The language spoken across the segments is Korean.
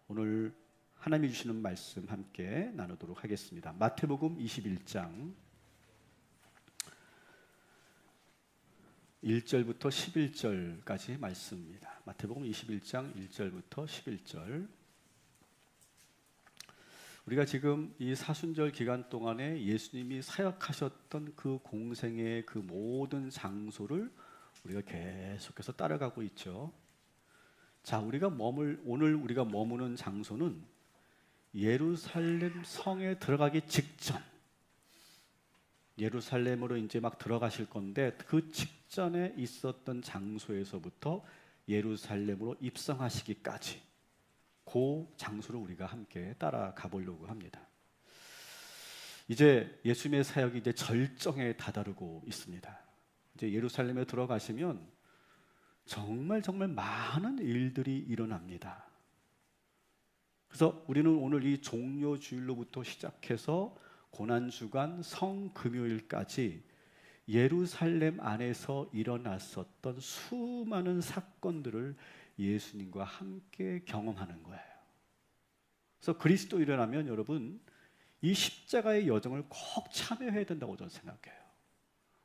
오늘 하나님이 주시는 말씀 함께 나누도록 하겠습니다. 마태복음 21장 1절부터 11절까지 말씀입니다. 마태복음 21장 1절부터 11절. 우리가 지금 이 사순절 기간 동안에 예수님이 사역하셨던 그 공생의 그 모든 장소를 우리가 계속해서 따라가고 있죠. 자, 오늘 우리가 머무는 장소는 예루살렘 성에 들어가기 직전, 예루살렘으로 이제 막 들어가실 건데 그 직전에 있었던 장소에서부터 예루살렘으로 입성하시기까지 그 장소를 우리가 함께 따라가 보려고 합니다. 이제 예수님의 사역이 이제 절정에 다다르고 있습니다. 이제 예루살렘에 들어가시면 정말 많은 일들이 일어납니다. 그래서 우리는 오늘 이 종료주일로부터 시작해서 고난주간 성금요일까지 예루살렘 안에서 일어났었던 수많은 사건들을 예수님과 함께 경험하는 거예요. 그래서 그리스도인이라면 여러분 이 십자가의 여정을 꼭 참여해야 된다고 저는 생각해요.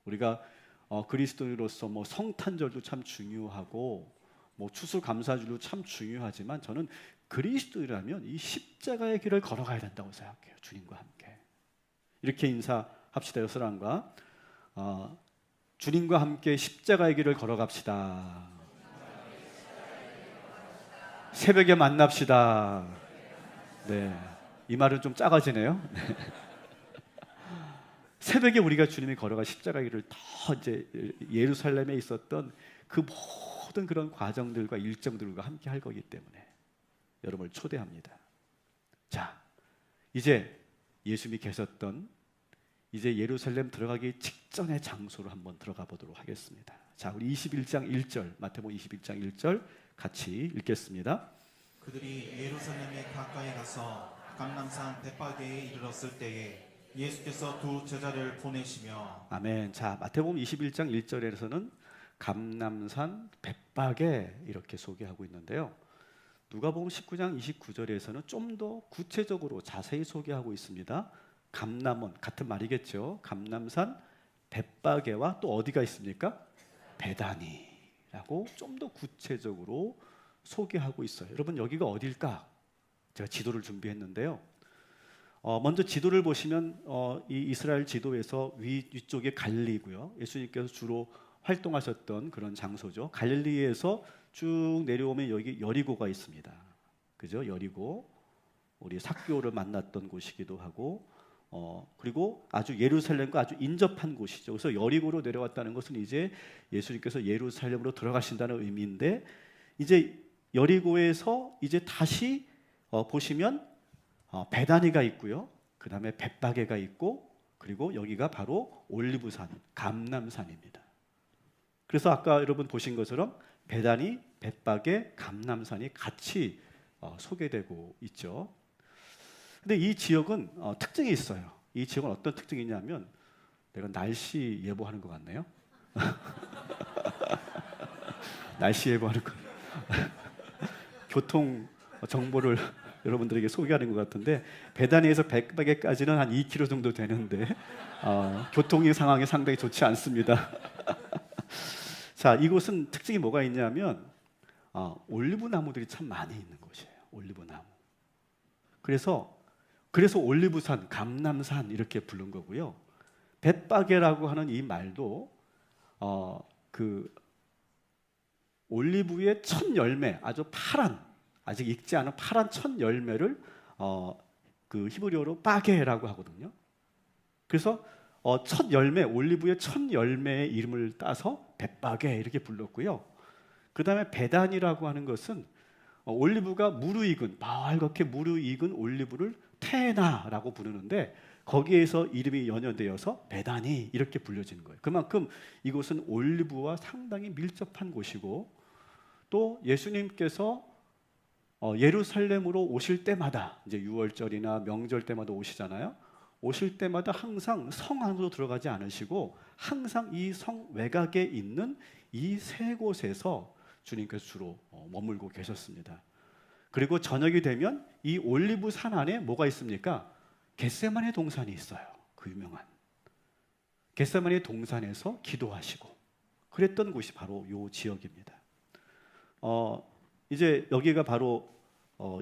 우리가 그리스도인으로서 성탄절도 참 중요하고 추수감사주도 참 중요하지만 저는 그리스도인이라면 이 십자가의 길을 걸어가야 된다고 생각해요. 주님과 함께 이렇게 인사합시다. 여러분과 주님과 함께 십자가의 길을 걸어갑시다. 새벽에 만납시다. 네, 이 말은 좀 작아지네요. 새벽에 우리가 주님이 걸어가 십자가 길을 더 이제 예루살렘에 있었던 그 모든 그런 과정들과 일정들과 함께 할 거기 때문에 여러분을 초대합니다. 자, 이제 예수님이 계셨던 이제 예루살렘 들어가기 직전의 장소로 한번 들어가 보도록 하겠습니다. 자, 우리 21장 1절 마태복음 21장 1절 같이 읽겠습니다. 그들이 예루살렘에 가까이 가서 감람산 벳바게에 이르렀을 때에 예수께서 두 제자를 보내시며 아멘. 자, 마태복음 21장 1절에서는 감람산 벳바게 이렇게 소개하고 있는데요. 누가복음 19장 29절에서는 좀 더 구체적으로 자세히 소개하고 있습니다. 감람원 같은 말이겠죠. 감람산 벳바게와 또 어디가 있습니까? 베다니라고 좀 더 구체적으로 소개하고 있어요. 여러분 여기가 어딜까? 제가 지도를 준비했는데요. 먼저 지도를 보시면 이 이스라엘 지도에서 위쪽에 갈릴리고요. 예수님께서 주로 활동하셨던 그런 장소죠. 갈릴리에서 쭉 내려오면 여기 여리고가 있습니다. 그죠? 여리고 우리 삭개오를 만났던 곳이기도 하고 그리고 아주 예루살렘과 아주 인접한 곳이죠. 그래서 여리고로 내려왔다는 것은 이제 예수님께서 예루살렘으로 들어가신다는 의미인데 이제 여리고에서 이제 다시 보시면 베다니가 있고요. 그 다음에 벳바게가 있고 그리고 여기가 바로 올리브산, 감람산입니다. 그래서 아까 여러분 보신 것처럼 베다니, 벳바게, 감람산이 같이 소개되고 있죠. 근데 이 지역은 특징이 있어요. 이 지역은 어떤 특징이 있냐면 내가 날씨 예보하는 것 같네요. 날씨 예보하는 거. 교통 정보를 여러분들에게 소개하는 것 같은데 베다니에서 벳바게까지는 한 2km 정도 되는데 교통 상황이 상당히 좋지 않습니다. 자, 이곳은 특징이 뭐가 있냐면 올리브 나무들이 참 많이 있는 곳이에요. 올리브 나무. 그래서 올리브산, 감람산 이렇게 부른 거고요. 벳바게라고 하는 이 말도 그 올리브의 첫 열매, 아주 파란, 아직 익지 않은 파란 첫 열매를 그 히브리어로 바게라고 하거든요. 그래서 첫 열매, 올리브의 첫 열매의 이름을 따서 벳바게 이렇게 불렀고요. 그 다음에 베단이라고 하는 것은 올리브가 무르익은, 빨갛게 무르익은 올리브를 테나라고 부르는데 거기에서 이름이 연연되어서 베다니 이렇게 불려지는 거예요. 그만큼 이곳은 올리브와 상당히 밀접한 곳이고 또 예수님께서 예루살렘으로 오실 때마다 이제 유월절이나 명절 때마다 오시잖아요. 오실 때마다 항상 성 안으로 들어가지 않으시고 항상 이 성 외곽에 있는 이 세 곳에서 주님께서 주로 머물고 계셨습니다. 그리고 저녁이 되면 이 올리브 산 안에 뭐가 있습니까? 겟세마네 동산이 있어요. 그 유명한 겟세마네 동산에서 기도하시고 그랬던 곳이 바로 이 지역입니다. 이제 여기가 바로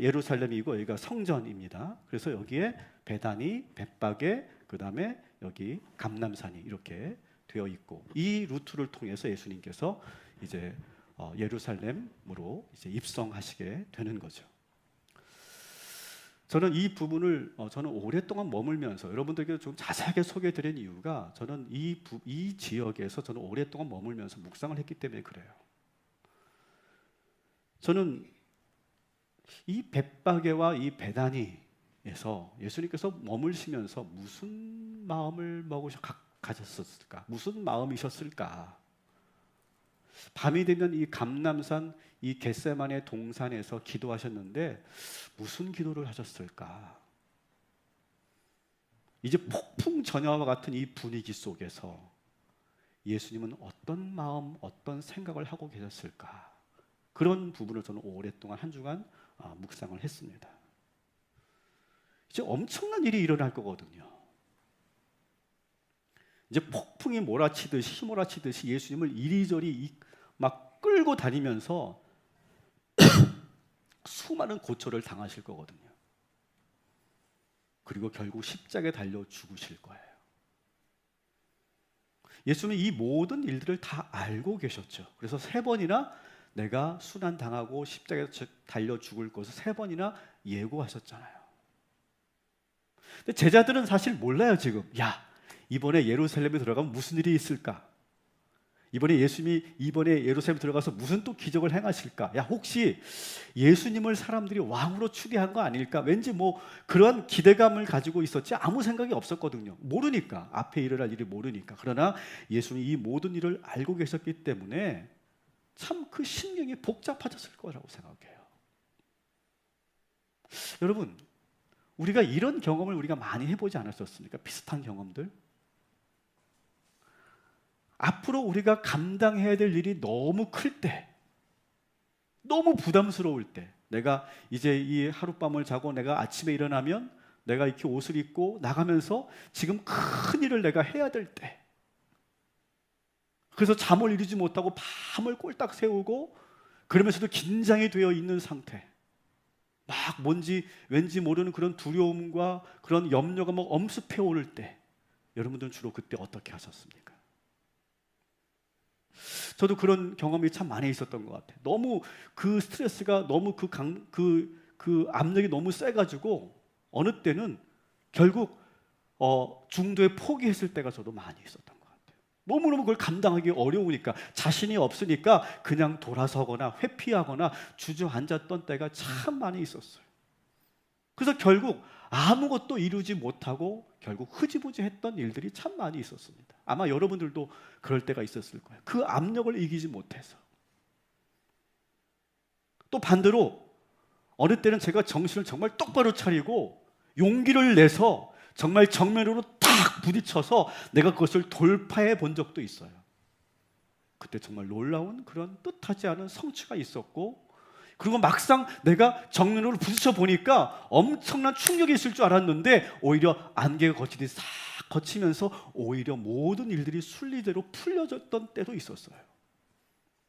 예루살렘이고 여기가 성전입니다. 그래서 여기에 베다니, 벳바게, 그 다음에 여기 감람산이 이렇게 되어 있고 이 루트를 통해서 예수님께서 이제 예루살렘으로 이제 입성하시게 되는 거죠. 저는 이 부분을 저는 오랫동안 머물면서 여러분들께 좀 자세하게 소개해드린 이유가 저는 이 지역에서 저는 오랫동안 머물면서 묵상을 했기 때문에 그래요. 저는 이 벳바게와 이 베다니에서 예수님께서 머물시면서 무슨 마음을 가졌었을까? 무슨 마음이셨을까? 밤이 되면 이 감람산 이 겟세마네 동산에서 기도하셨는데 무슨 기도를 하셨을까? 이제 폭풍 전야와 같은 이 분위기 속에서 예수님은 어떤 마음, 어떤 생각을 하고 계셨을까? 그런 부분을 저는 오랫동안 한 주간 묵상을 했습니다. 이제 엄청난 일이 일어날 거거든요. 이제 폭풍이 몰아치듯이 휘몰아치듯이 예수님을 이리저리 막 끌고 다니면서 수많은 고초를 당하실 거거든요. 그리고 결국 십자가에 달려 죽으실 거예요. 예수님은 이 모든 일들을 다 알고 계셨죠. 그래서 3번이나 내가 순환당하고 십자가에 달려 죽을 것을 3번이나 예고하셨잖아요. 근데 제자들은 사실 몰라요. 지금 이번에 예루살렘에 들어가면 무슨 일이 있을까? 이번에 예루살렘에 들어가서 무슨 또 기적을 행하실까? 혹시 예수님을 사람들이 왕으로 추대한 거 아닐까? 왠지 뭐 그런 기대감을 가지고 있었지 아무 생각이 없었거든요. 모르니까, 앞에 일어날 일이 모르니까. 그러나 예수님이 이 모든 일을 알고 계셨기 때문에 참 그 심령이 복잡하셨을 거라고 생각해요. 여러분, 우리가 이런 경험을 우리가 많이 해보지 않았었습니까? 비슷한 경험들. 앞으로 우리가 감당해야 될 일이 너무 클 때, 너무 부담스러울 때, 내가 이제 이 하룻밤을 자고 내가 아침에 일어나면 내가 이렇게 옷을 입고 나가면서 지금 큰 일을 내가 해야 될 때, 그래서 잠을 이루지 못하고 밤을 꼴딱 새우고 그러면서도 긴장이 되어 있는 상태, 막 왠지 모르는 그런 두려움과 그런 염려가 막 엄습해 오를 때, 여러분들은 주로 그때 어떻게 하셨습니까? 저도 그런 경험이 참 많이 있었던 것 같아요. 너무 그 스트레스가 너무 그 압력이 너무 세가지고 어느 때는 결국 중도에 포기했을 때가 저도 많이 있었던 것 같아요. 너무너무 그걸 감당하기 어려우니까, 자신이 없으니까 그냥 돌아서거나 회피하거나 주저앉았던 때가 참 많이 있었어요. 그래서 결국 아무것도 이루지 못하고 결국 흐지부지 했던 일들이 참 많이 있었습니다. 아마 여러분들도 그럴 때가 있었을 거예요. 그 압력을 이기지 못해서. 또 반대로 어느 때는 제가 정신을 정말 똑바로 차리고 용기를 내서 정말 정면으로 탁 부딪혀서 내가 그것을 돌파해 본 적도 있어요. 그때 정말 놀라운 그런 뜻하지 않은 성취가 있었고, 그리고 막상 내가 정면으로 부딪혀 보니까 엄청난 충격이 있을 줄 알았는데 오히려 안개가 거치듯이 싹 거치면서 오히려 모든 일들이 순리대로 풀려졌던 때도 있었어요.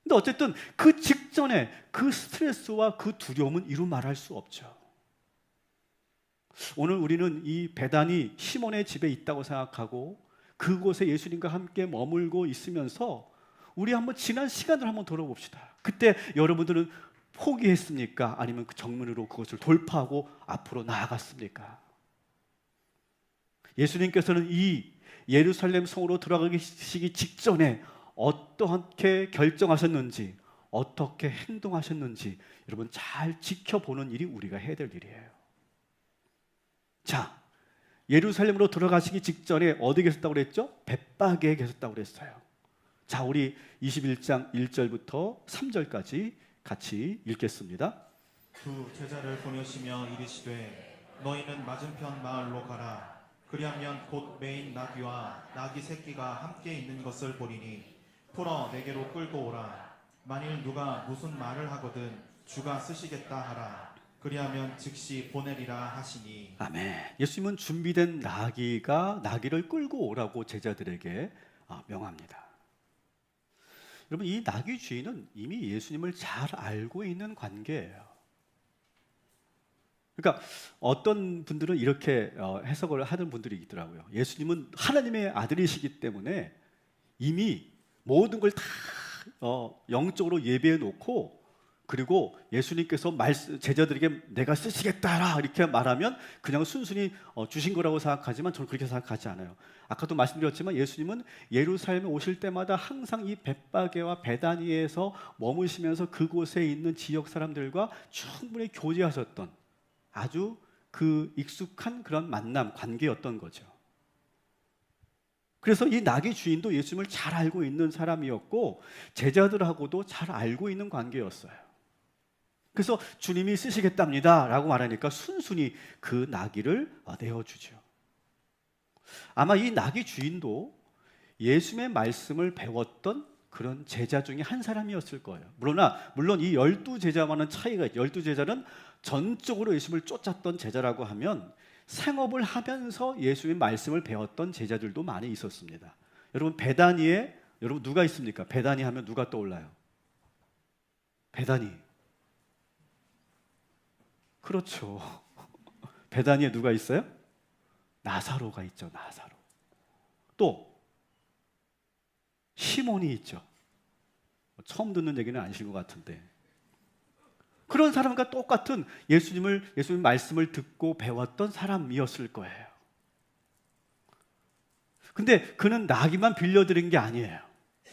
근데 어쨌든 그 직전에 그 스트레스와 그 두려움은 이루 말할 수 없죠. 오늘 우리는 이 베다니 시몬의 집에 있다고 생각하고 그곳에 예수님과 함께 머물고 있으면서 우리 한번 지난 시간을 한번 돌아봅시다. 그때 여러분들은 포기했습니까? 아니면 그 정면으로 그것을 돌파하고 앞으로 나아갔습니까? 예수님께서는 이 예루살렘 성으로 들어가시기 직전에 어떻게 결정하셨는지, 어떻게 행동하셨는지 여러분 잘 지켜보는 일이 우리가 해야 될 일이에요. 자, 예루살렘으로 들어가시기 직전에 어디 계셨다고 그랬죠? 벳바게에 계셨다고 그랬어요. 자, 우리 21장 1절부터 3절까지 같이 읽겠습니다. 두 제자를 보내시며 이르시되 너희는 맞은편 마을로 가라. 그리하면 곧 매인 나귀와 나귀 새끼가 함께 있는 것을 보리니 풀어 내게로 끌고 오라. 만일 누가 무슨 말을 하거든 주가 쓰시겠다 하라. 그리하면 즉시 보내리라 하시니 아멘. 예수님은 준비된 나귀를 끌고 오라고 제자들에게 명합니다. 여러분, 이 나귀 주인은 이미 예수님을 잘 알고 있는 관계예요. 그러니까 어떤 분들은 이렇게 해석을 하는 분들이 있더라고요. 예수님은 하나님의 아들이시기 때문에 이미 모든 걸 다 영적으로 예배해 놓고, 그리고 예수님께서 제자들에게 내가 쓰시겠다라 이렇게 말하면 그냥 순순히 주신 거라고 생각하지만 저는 그렇게 생각하지 않아요. 아까도 말씀드렸지만 예수님은 예루살렘에 오실 때마다 항상 이 벳바게와 베다니에서 머무시면서 그곳에 있는 지역 사람들과 충분히 교제하셨던 아주 그 익숙한 그런 만남, 관계였던 거죠. 그래서 이 나귀 주인도 예수님을 잘 알고 있는 사람이었고 제자들하고도 잘 알고 있는 관계였어요. 그래서 주님이 쓰시겠답니다 라고 말하니까 순순히 그 나귀를 내어주죠. 아마 이 나귀 주인도 예수님의 말씀을 배웠던 그런 제자 중에 한 사람이었을 거예요. 물론 이 12제자와는 차이가 있죠. 12제자는 전적으로 예수님을 쫓았던 제자라고 하면 생업을 하면서 예수님의 말씀을 배웠던 제자들도 많이 있었습니다. 여러분, 베다니에 여러분 누가 있습니까? 베다니 하면 누가 떠올라요? 베다니. 그렇죠. 베다니에 누가 있어요? 나사로가 있죠. 나사로. 또 시몬이 있죠. 처음 듣는 얘기는 아니신 것 같은데 그런 사람과 똑같은 예수님 말씀을 듣고 배웠던 사람이었을 거예요. 근데 그는 나귀만 빌려드린 게 아니에요.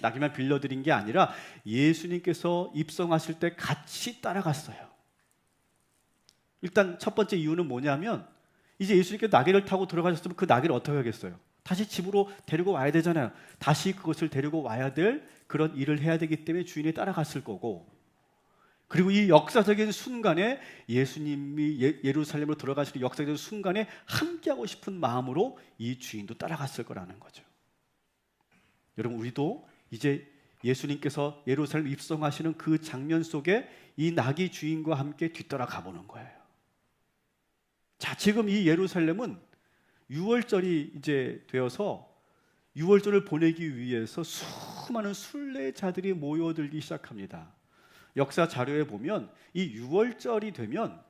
나귀만 빌려드린 게 아니라 예수님께서 입성하실 때 같이 따라갔어요. 일단 첫 번째 이유는 뭐냐면 이제 예수님께 나귀를 타고 들어가셨으면 그 나귀를 어떻게 하겠어요? 다시 집으로 데리고 와야 되잖아요. 다시 그것을 데리고 와야 될 그런 일을 해야 되기 때문에 주인이 따라갔을 거고, 그리고 이 역사적인 순간에 예수님이 예루살렘으로 들어가시는 역사적인 순간에 함께하고 싶은 마음으로 이 주인도 따라갔을 거라는 거죠. 여러분, 우리도 이제 예수님께서 예루살렘 입성하시는 그 장면 속에 이 나귀 주인과 함께 뒤따라 가보는 거예요. 자, 지금 이 예루살렘은 유월절이 이제 되어서 유월절을 보내기 위해서 수많은 순례자들이 모여들기 시작합니다. 역사 자료에 보면 이 유월절이 되면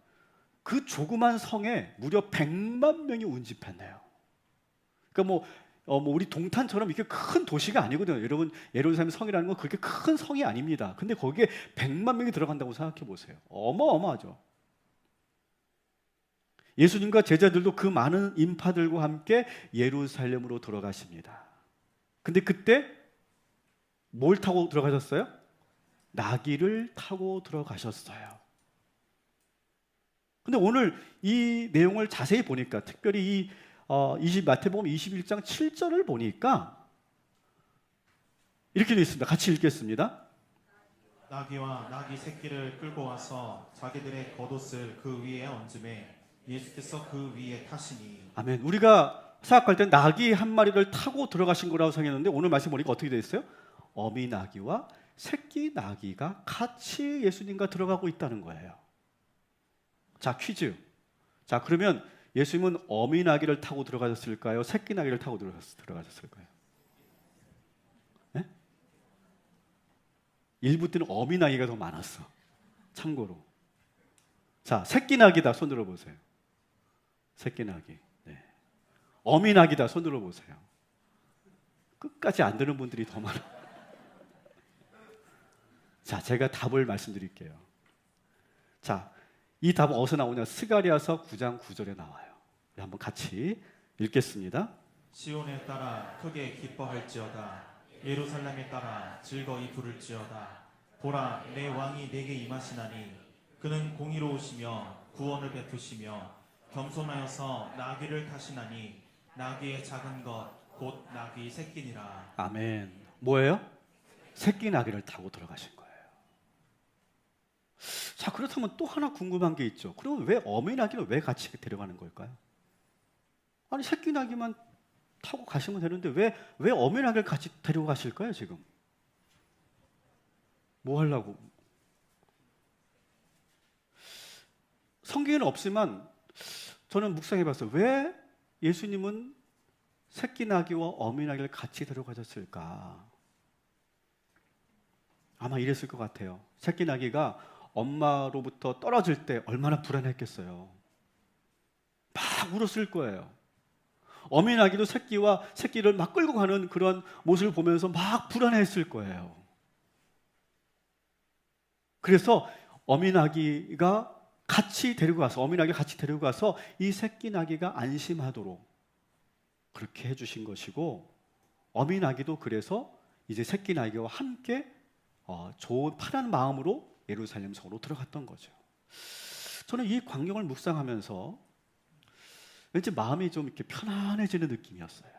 그 조그만 성에 무려 100만 명이 운집한대요. 그러니까 우리 동탄처럼 이렇게 큰 도시가 아니거든요. 여러분, 예루살렘 성이라는 건 그렇게 큰 성이 아닙니다. 근데 거기에 100만 명이 들어간다고 생각해 보세요. 어마어마하죠. 예수님과 제자들도 그 많은 인파들과 함께 예루살렘으로 들어가십니다. 근데 그때 뭘 타고 들어가셨어요? 나귀를 타고 들어가셨어요. 근데 오늘 이 내용을 자세히 보니까, 특별히 마태복음 21장 7절을 보니까 이렇게 되어 있습니다. 같이 읽겠습니다. 나귀와 나귀 새끼를 끌고 와서 자기들의 겉옷을 그 위에 얹음에 예수께서 그 위에 타시니. 아멘. 우리가 생각할 때 나귀 한 마리를 타고 들어가신 거라고 생각했는데 오늘 말씀 보니까 어떻게 되어 있어요? 어미 나귀와 새끼 나귀가 같이 예수님과 들어가고 있다는 거예요. 자, 퀴즈. 자, 그러면 예수님은 어미 나귀를 타고 들어가셨을까요? 새끼 나귀를 타고 들어가셨을까요? 네? 일부 때는 어미 나귀가 더 많았어. 참고로. 자, 새끼 나귀다. 손 들어보세요. 새끼 나귀. 네. 어미 나귀다. 손 들어보세요. 끝까지 안 되는 분들이 더 많아. 자, 제가 답을 말씀드릴게요. 자, 이 답은 어디서 나오냐? 스가랴서 9장 9절에 나와요. 한번 같이 읽겠습니다. 시온에 따라 크게 기뻐할지어다. 예루살렘에 따라 즐거이 부를지어다. 보라, 내 왕이 내게 임하시나니 그는 공의로우시며 구원을 베푸시며 겸손하여서 나귀를 타시나니 나귀의 작은 것 곧 나귀 새끼니라. 아멘. 뭐예요? 새끼 나귀를 타고 들어가신 거예요. 자, 그렇다면 또 하나 궁금한 게 있죠. 그럼 왜 어미 나귀를 왜 같이 데려가는 걸까요? 아니, 새끼 나귀만 타고 가시면 되는데 왜 어미 나귀를 같이 데리고 가실까요, 지금? 뭐 하려고? 성경에는 없지만 저는 묵상해봤어요. 왜 예수님은 새끼 나귀와 어미 나귀를 같이 데려가셨을까? 아마 이랬을 것 같아요. 새끼 나귀가 엄마로부터 떨어질 때 얼마나 불안했겠어요. 막 울었을 거예요. 어미 나귀도 새끼를 막 끌고 가는 그런 모습을 보면서 막 불안했을 거예요. 그래서 어미 나귀가 같이 데리고 가서 이 새끼 나귀가 안심하도록 그렇게 해주신 것이고, 어미 나귀도 그래서 이제 새끼 나귀와 함께 좋은 편한 마음으로 예루살렘 성으로 들어갔던 거죠. 저는 이 광경을 묵상하면서 왠지 마음이 좀 이렇게 편안해지는 느낌이었어요.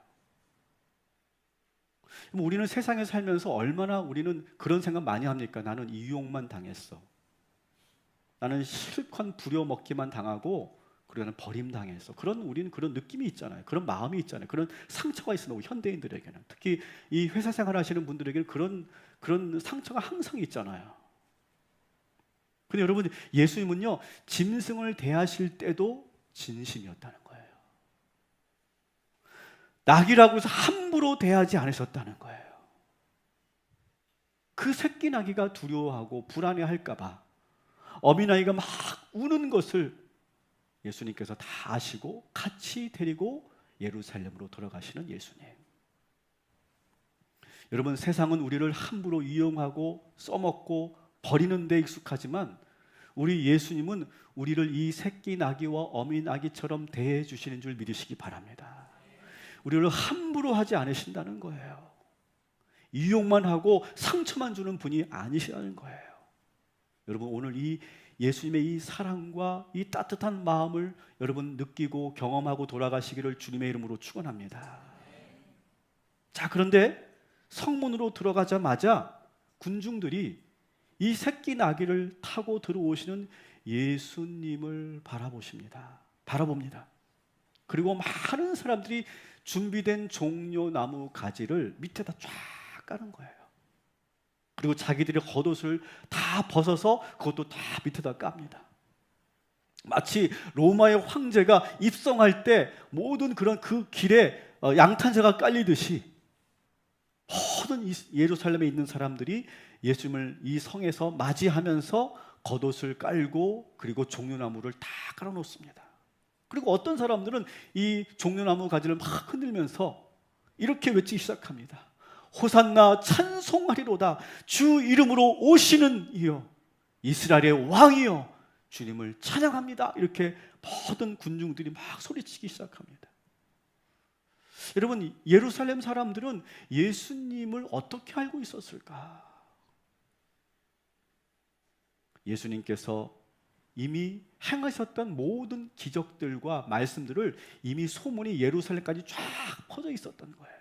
우리는 세상에 살면서 얼마나 우리는 그런 생각 많이 합니까? 나는 이 유혹만 당했어. 나는 실컷 부려먹기만 당하고, 그리고 나는 버림당했어. 우리는 그런 느낌이 있잖아요. 그런 마음이 있잖아요. 그런 상처가 있어요. 현대인들에게는. 특히 이 회사 생활 하시는 분들에게는 그런 상처가 항상 있잖아요. 근데 여러분, 예수님은요, 짐승을 대하실 때도 진심이었다는 거예요. 나귀라고 해서 함부로 대하지 않으셨다는 거예요. 그 새끼 나귀가 두려워하고 불안해할까봐 어미나귀가 막 우는 것을 예수님께서 다 아시고 같이 데리고 예루살렘으로 돌아가시는 예수님. 여러분, 세상은 우리를 함부로 이용하고 써먹고 버리는 데 익숙하지만 우리 예수님은 우리를 이 새끼 나귀와 어미 나귀처럼 대해 주시는 줄 믿으시기 바랍니다. 우리를 함부로 하지 않으신다는 거예요. 이용만 하고 상처만 주는 분이 아니시라는 거예요. 여러분, 오늘 이 예수님의 이 사랑과 이 따뜻한 마음을 여러분 느끼고 경험하고 돌아가시기를 주님의 이름으로 축원합니다. 자, 그런데 성문으로 들어가자마자 군중들이 이 새끼 나귀를 타고 들어오시는 예수님을 바라봅니다. 그리고 많은 사람들이 준비된 종려나무 가지를 밑에다 쫙 까는 거예요. 그리고 자기들의 겉옷을 다 벗어서 그것도 다 밑에다 깝니다. 마치 로마의 황제가 입성할 때 모든 그런 그 길에 양탄자가 깔리듯이 모든 예루살렘에 있는 사람들이 예수님을 이 성에서 맞이하면서 겉옷을 깔고 그리고 종려나무를 다 깔아놓습니다. 그리고 어떤 사람들은 이 종려나무 가지를 막 흔들면서 이렇게 외치기 시작합니다. 호산나, 찬송하리로다. 주 이름으로 오시는 이여, 이스라엘의 왕이여, 주님을 찬양합니다. 이렇게 모든 군중들이 막 소리치기 시작합니다. 여러분, 예루살렘 사람들은 예수님을 어떻게 알고 있었을까? 예수님께서 이미 행하셨던 모든 기적들과 말씀들을 이미 소문이 예루살렘까지 쫙 퍼져 있었던 거예요.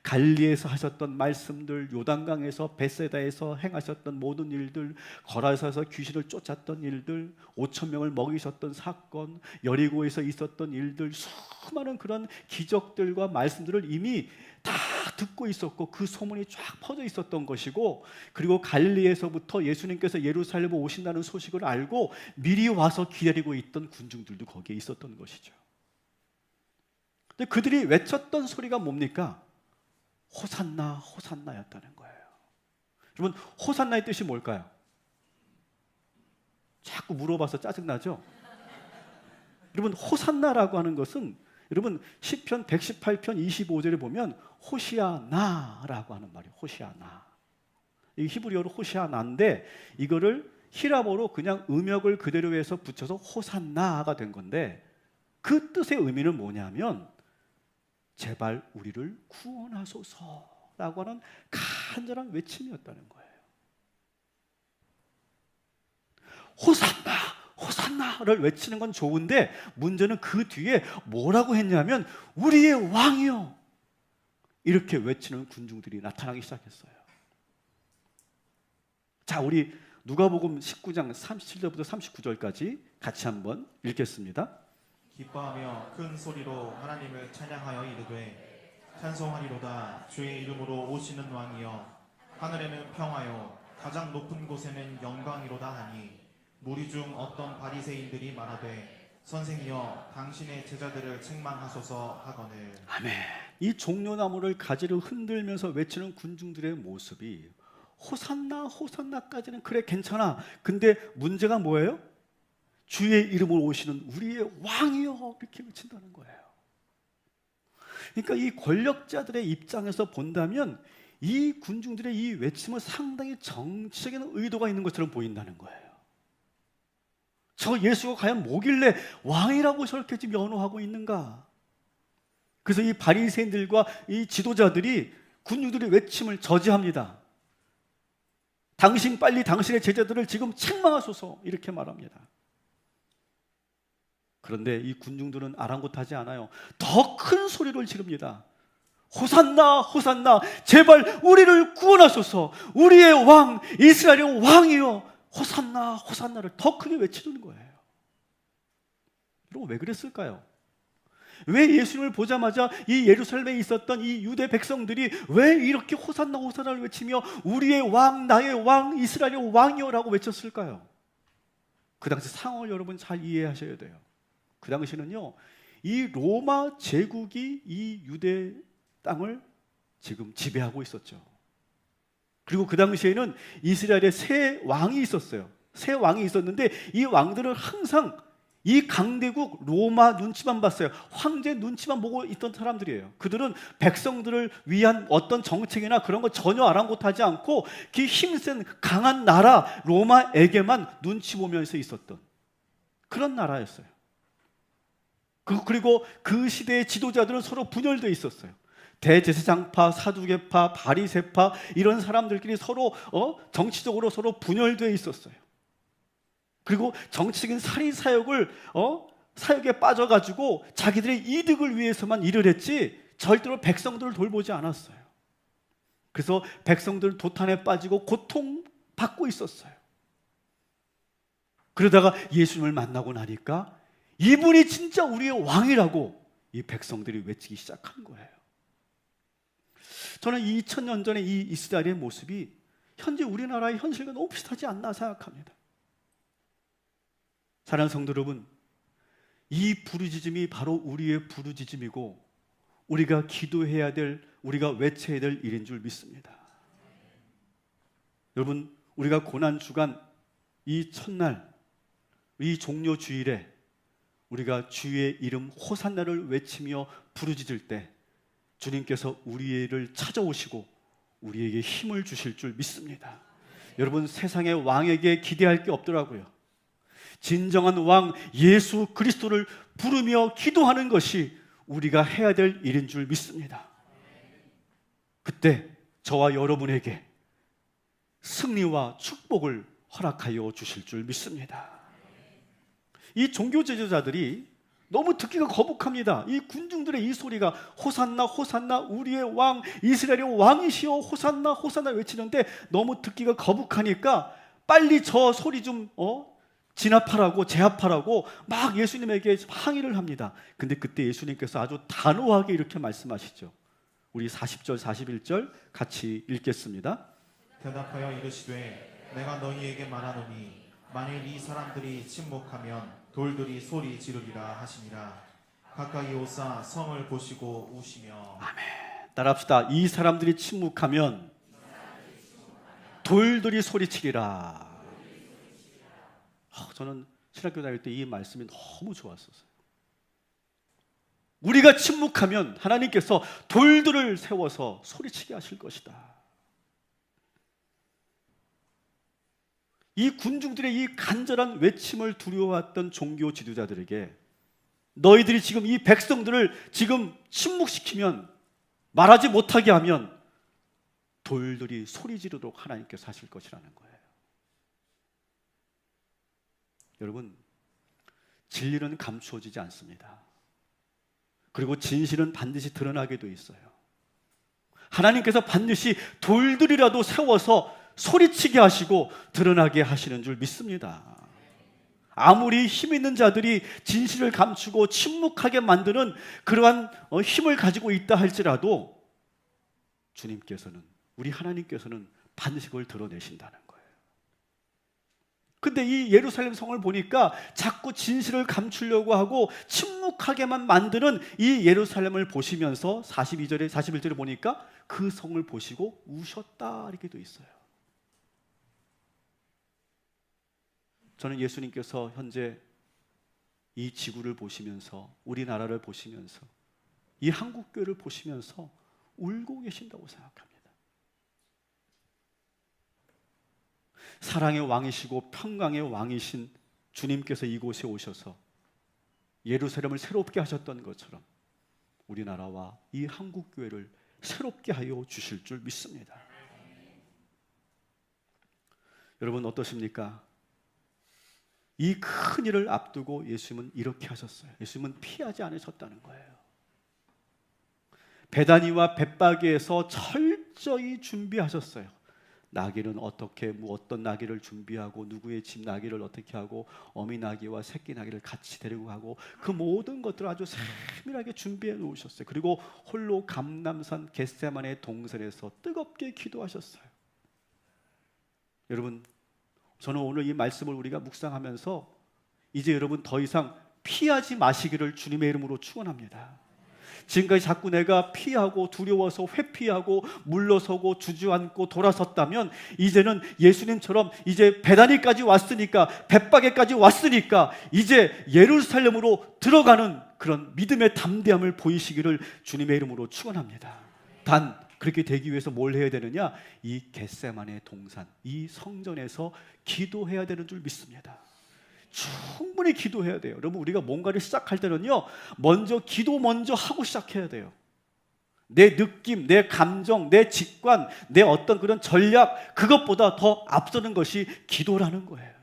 갈리에서 하셨던 말씀들, 요단강에서 베세다에서 행하셨던 모든 일들, 거라사에서 귀신을 쫓았던 일들, 5,000명을 먹이셨던 사건, 여리고에서 있었던 일들, 수많은 그런 기적들과 말씀들을 이미 다 듣고 있었고 그 소문이 쫙 퍼져 있었던 것이고, 그리고 갈리에서부터 예수님께서 예루살렘에 오신다는 소식을 알고 미리 와서 기다리고 있던 군중들도 거기에 있었던 것이죠. 근데 그들이 외쳤던 소리가 뭡니까? 호산나, 호산나였다는 거예요. 여러분, 호산나의 뜻이 뭘까요? 자꾸 물어봐서 짜증나죠? 여러분, 호산나라고 하는 것은 여러분 시편 118편 25절에 보면 호시아나라고 하는 말이에요. 호시아나. 이 히브리어로 호시아나인데 이거를 히라보로 그냥 음역을 그대로 해서 붙여서 호산나가 된 건데, 그 뜻의 의미는 뭐냐면 제발 우리를 구원하소서라고 하는 간절한 외침이었다는 거예요. 호산나, 호산나를 외치는 건 좋은데 문제는 그 뒤에 뭐라고 했냐면 우리의 왕이요, 이렇게 외치는 군중들이 나타나기 시작했어요. 자, 우리 누가복음 19장 37절부터 39절까지 같이 한번 읽겠습니다. 기뻐하며 큰 소리로 하나님을 찬양하여 이르되 찬송하리로다. 주의 이름으로 오시는 왕이여, 하늘에는 평화요 가장 높은 곳에는 영광이로다 하니 무리 중 어떤 바리새인들이 말하되 선생이여 당신의 제자들을 책망하소서 하거늘. 아멘. 이 종려나무를 가지를 흔들면서 외치는 군중들의 모습이 호산나 호산나까지는 그래 괜찮아. 근데 문제가 뭐예요? 주의 이름으로 오시는 우리의 왕이여 이렇게 외친다는 거예요. 그러니까 이 권력자들의 입장에서 본다면 이 군중들의 이 외침은 상당히 정치적인 의도가 있는 것처럼 보인다는 거예요. 저 예수가 과연 뭐길래 왕이라고 저렇게 지금 연호하고 있는가? 그래서 이 바리새인들과 이 지도자들이 군중들의 외침을 저지합니다. 당신 빨리 당신의 제자들을 지금 책망하소서 이렇게 말합니다. 그런데 이 군중들은 아랑곳하지 않아요. 더 큰 소리를 지릅니다. 호산나 호산나 제발 우리를 구원하소서 우리의 왕 이스라엘의 왕이여 호산나 호산나를 더 크게 외치는 거예요. 여러분 왜 그랬을까요? 왜 예수님을 보자마자 이 예루살렘에 있었던 이 유대 백성들이 왜 이렇게 호산나 호산나를 외치며 우리의 왕 나의 왕 이스라엘의 왕이여라고 외쳤을까요? 그 당시 상황을 여러분 잘 이해하셔야 돼요. 그 당시는요 이 로마 제국이 이 유대 땅을 지금 지배하고 있었죠. 그리고 그 당시에는 이스라엘에 세 왕이 있었어요. 세 왕이 있었는데 이 왕들은 항상 이 강대국 로마 눈치만 봤어요. 황제 눈치만 보고 있던 사람들이에요. 그들은 백성들을 위한 어떤 정책이나 그런 거 전혀 아랑곳하지 않고 그 힘센 강한 나라 로마에게만 눈치 보면서 있었던 그런 나라였어요. 그리고 그 시대의 지도자들은 서로 분열되어 있었어요. 대제사장파, 사두개파, 바리새파 이런 사람들끼리 서로 정치적으로 서로 분열되어 있었어요. 그리고 정치적인 사리사욕을 사욕에 빠져가지고 자기들의 이득을 위해서만 일을 했지 절대로 백성들을 돌보지 않았어요. 그래서 백성들은 도탄에 빠지고 고통받고 있었어요. 그러다가 예수님을 만나고 나니까 이분이 진짜 우리의 왕이라고 이 백성들이 외치기 시작한 거예요. 저는 2000년 전에 이 이스라엘의 모습이 현재 우리나라의 현실과 너무 비슷하지 않나 생각합니다. 사랑하는 성도 여러분, 이 부르짖음이 바로 우리의 부르짖음이고 우리가 기도해야 될, 우리가 외쳐야 될 일인 줄 믿습니다. 여러분, 우리가 고난주간 이 첫날, 이 종료주일에 우리가 주의 이름 호산나를 외치며 부르짖을 때 주님께서 우리를 찾아오시고 우리에게 힘을 주실 줄 믿습니다. 여러분 세상의 왕에게 기대할 게 없더라고요. 진정한 왕 예수 그리스도를 부르며 기도하는 것이 우리가 해야 될 일인 줄 믿습니다. 그때 저와 여러분에게 승리와 축복을 허락하여 주실 줄 믿습니다. 이 종교 지도자들이 너무 듣기가 거북합니다. 이 군중들의 이 소리가 호산나 호산나 우리의 왕 이스라엘의 왕이시여 호산나 호산나 외치는데 너무 듣기가 거북하니까 빨리 저 소리 좀 진압하라고 제압하라고 막 예수님에게 항의를 합니다. 근데 그때 예수님께서 아주 단호하게 이렇게 말씀하시죠. 우리 40절 41절 같이 읽겠습니다. 대답하여 이르시되 내가 너희에게 말하노니 만일 이 사람들이 침묵하면 돌들이 소리 지르리라 하시니라. 가까이 오사 성을 보시고 우시며. 아멘. 따라합시다. 이 사람들이 침묵하면 돌들이 소리치리라. 저는 신학교 다닐 때 이 말씀이 너무 좋았었어요. 우리가 침묵하면 하나님께서 돌들을 세워서 소리치게 하실 것이다. 이 군중들의 이 간절한 외침을 두려워했던 종교 지도자들에게 너희들이 지금 이 백성들을 지금 침묵시키면 말하지 못하게 하면 돌들이 소리 지르도록 하나님께서 하실 것이라는 거예요. 여러분, 진리는 감추어지지 않습니다. 그리고 진실은 반드시 드러나게 돼 있어요. 하나님께서 반드시 돌들이라도 세워서 소리치게 하시고 드러나게 하시는 줄 믿습니다. 아무리 힘 있는 자들이 진실을 감추고 침묵하게 만드는 그러한 힘을 가지고 있다 할지라도 주님께서는, 우리 하나님께서는 반드시 그걸 드러내신다는 거예요. 근데 이 예루살렘 성을 보니까 자꾸 진실을 감추려고 하고 침묵하게만 만드는 이 예루살렘을 보시면서 42절에 41절에 보니까 그 성을 보시고 우셨다 이렇게 돼 있어요. 저는 예수님께서 현재 이 지구를 보시면서 우리나라를 보시면서 이 한국교회를 보시면서 울고 계신다고 생각합니다. 사랑의 왕이시고 평강의 왕이신 주님께서 이곳에 오셔서 예루살렘을 새롭게 하셨던 것처럼 우리나라와 이 한국교회를 새롭게 하여 주실 줄 믿습니다. 여러분 어떠십니까? 이 큰 일을 앞두고 예수님은 이렇게 하셨어요. 예수님은 피하지 않으셨다는 거예요. 베다니와 벳바게에서 철저히 준비하셨어요. 나귀는 어떻게 어떤 나귀를 준비하고 누구의 집 나귀를 어떻게 하고 어미 나귀와 새끼 나귀를 같이 데리고 가고 그 모든 것들을 아주 세밀하게 준비해 놓으셨어요. 그리고 홀로 감람산 겟세마네 동산에서 뜨겁게 기도하셨어요. 여러분 저는 오늘 이 말씀을 우리가 묵상하면서 이제 여러분 더 이상 피하지 마시기를 주님의 이름으로 축원합니다. 지금까지 자꾸 내가 피하고 두려워서 회피하고 물러서고 주저앉고 돌아섰다면 이제는 예수님처럼 이제 베다니까지 왔으니까 벳바게까지 왔으니까 이제 예루살렘으로 들어가는 그런 믿음의 담대함을 보이시기를 주님의 이름으로 축원합니다. 단 그렇게 되기 위해서 뭘 해야 되느냐? 이 겟세마네 동산, 이 성전에서 기도해야 되는 줄 믿습니다. 충분히 기도해야 돼요. 여러분 우리가 뭔가를 시작할 때는요 먼저 기도 먼저 하고 시작해야 돼요. 내 느낌, 내 감정, 내 직관, 내 어떤 그런 전략 그것보다 더 앞서는 것이 기도라는 거예요.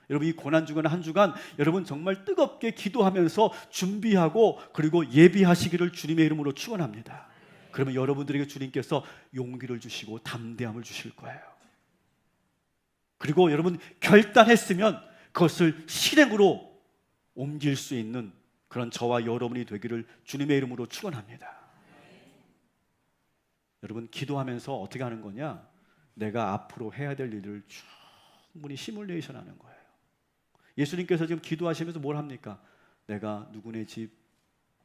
여러분 이 고난주간 한 주간 여러분 정말 뜨겁게 기도하면서 준비하고 그리고 예비하시기를 주님의 이름으로 축원합니다. 그러면 여러분들에게 주님께서 용기를 주시고 담대함을 주실 거예요. 그리고 여러분 결단했으면 그것을 실행으로 옮길 수 있는 그런 저와 여러분이 되기를 주님의 이름으로 축원합니다. 여러분 기도하면서 어떻게 하는 거냐? 내가 앞으로 해야 될 일을 충분히 시뮬레이션 하는 거예요. 예수님께서 지금 기도하시면서 뭘 합니까? 내가 누구네 집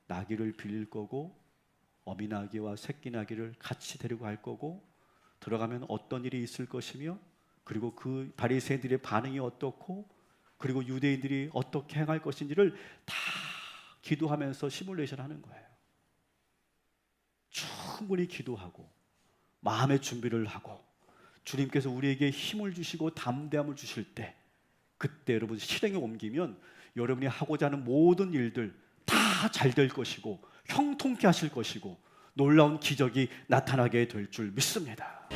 나귀를 빌릴 거고 어미 나귀와 새끼 나귀를 같이 데리고 갈 거고 들어가면 어떤 일이 있을 것이며 그리고 그 바리새인들의 반응이 어떻고 그리고 유대인들이 어떻게 행할 것인지를 다 기도하면서 시뮬레이션 하는 거예요. 충분히 기도하고 마음의 준비를 하고 주님께서 우리에게 힘을 주시고 담대함을 주실 때 그때 여러분 실행에 옮기면 여러분이 하고자 하는 모든 일들 다 잘 될 것이고 형통케 하실 것이고 놀라운 기적이 나타나게 될 줄 믿습니다.